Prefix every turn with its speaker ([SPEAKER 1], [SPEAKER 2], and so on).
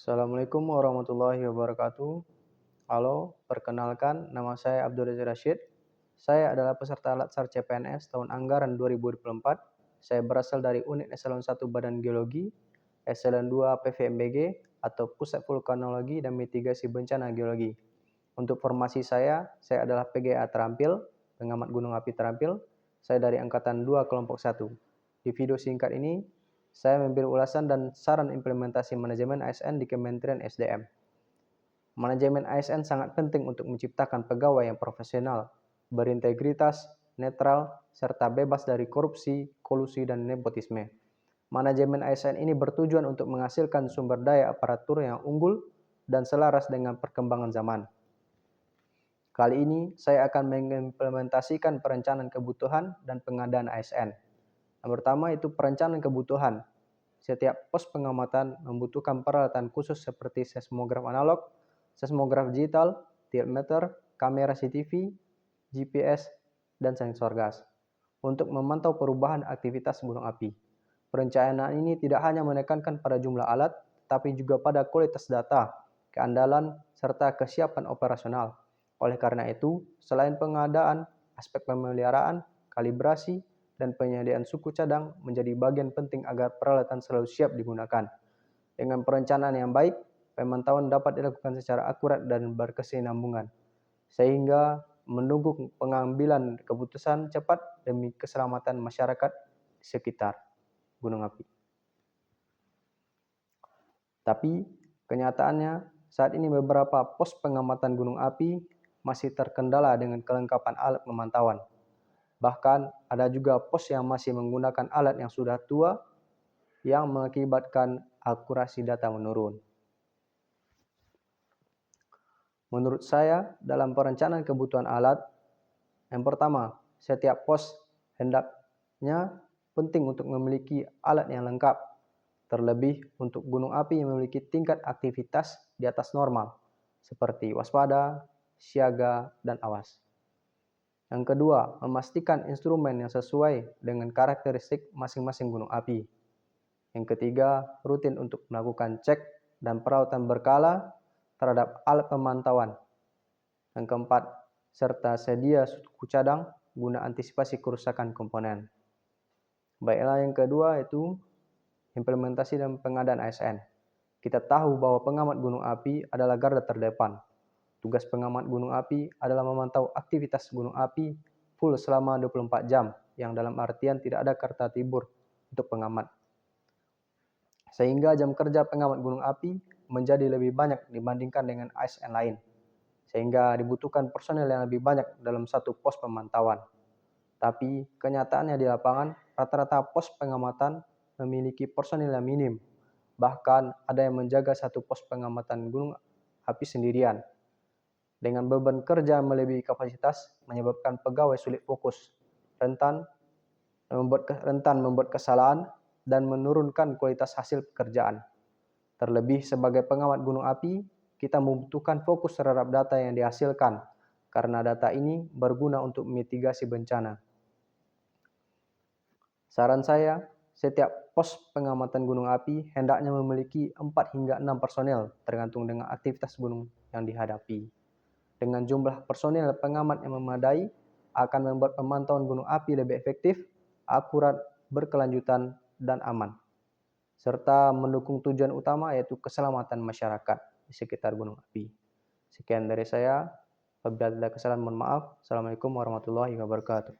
[SPEAKER 1] Assalamualaikum warahmatullahi wabarakatuh. Halo, perkenalkan nama saya Abdul Razak Rashid. Saya adalah peserta Latsar CPNS tahun anggaran 2024. Saya berasal dari Unit Eselon 1 Badan Geologi, Eselon 2 PVMBG atau Pusat Vulkanologi dan Mitigasi Bencana Geologi. Untuk formasi saya adalah PGA terampil, pengamat gunung api terampil. Saya dari Angkatan 2 Kelompok 1. Di video singkat ini, saya memberi ulasan dan saran implementasi manajemen ASN di Kementerian SDM. Manajemen ASN sangat penting untuk menciptakan pegawai yang profesional, berintegritas, netral, serta bebas dari korupsi, kolusi, dan nepotisme. Manajemen ASN ini bertujuan untuk menghasilkan sumber daya aparatur yang unggul dan selaras dengan perkembangan zaman. Kali ini saya akan mengimplementasikan perencanaan kebutuhan dan pengadaan ASN. Yang pertama itu perencanaan kebutuhan. Setiap pos pengamatan membutuhkan peralatan khusus seperti seismograf analog, seismograf digital, tiltmeter, kamera CCTV, GPS, dan sensor gas untuk memantau perubahan aktivitas gunung api. Perencanaan ini tidak hanya menekankan pada jumlah alat, tapi juga pada kualitas data, keandalan, serta kesiapan operasional. Oleh karena itu, selain pengadaan, aspek pemeliharaan, kalibrasi, dan penyediaan suku cadang menjadi bagian penting agar peralatan selalu siap digunakan. Dengan perencanaan yang baik, pemantauan dapat dilakukan secara akurat dan berkesinambungan, sehingga mendukung pengambilan keputusan cepat demi keselamatan masyarakat di sekitar gunung api. Tapi, kenyataannya saat ini beberapa pos pengamatan gunung api masih terkendala dengan kelengkapan alat pemantauan. Bahkan ada juga pos yang masih menggunakan alat yang sudah tua yang mengakibatkan akurasi data menurun. Menurut saya, dalam perencanaan kebutuhan alat, yang pertama, setiap pos hendaknya penting untuk memiliki alat yang lengkap, terlebih untuk gunung api yang memiliki tingkat aktivitas di atas normal, seperti waspada, siaga, dan awas. Yang kedua, memastikan instrumen yang sesuai dengan karakteristik masing-masing gunung api. Yang ketiga, rutin untuk melakukan cek dan perawatan berkala terhadap alat pemantauan. Yang keempat, serta sedia suku cadang guna antisipasi kerusakan komponen. Baiklah, yang kedua itu implementasi dan pengadaan ASN. Kita tahu bahwa pengamat gunung api adalah garda terdepan. Tugas pengamat gunung api adalah memantau aktivitas gunung api full selama 24 jam, yang dalam artian tidak ada kata libur untuk pengamat. Sehingga jam kerja pengamat gunung api menjadi lebih banyak dibandingkan dengan ASN lain. Sehingga dibutuhkan personel yang lebih banyak dalam satu pos pemantauan. Tapi kenyataannya di lapangan, rata-rata pos pengamatan memiliki personel yang minim. Bahkan ada yang menjaga satu pos pengamatan gunung api sendirian. Dengan beban kerja melebihi kapasitas, menyebabkan pegawai sulit fokus, rentan membuat kesalahan, dan menurunkan kualitas hasil pekerjaan. Terlebih sebagai pengamat gunung api, kita membutuhkan fokus terhadap data yang dihasilkan, karena data ini berguna untuk mitigasi bencana. Saran saya, setiap pos pengamatan gunung api hendaknya memiliki 4 hingga 6 personel, tergantung dengan aktivitas gunung yang dihadapi. Dengan jumlah personil pengamat yang memadai, akan membuat pemantauan gunung api lebih efektif, akurat, berkelanjutan, dan aman. Serta mendukung tujuan utama yaitu keselamatan masyarakat di sekitar gunung api. Sekian dari saya. Apabila ada kesalahan mohon maaf. Assalamualaikum warahmatullahi wabarakatuh.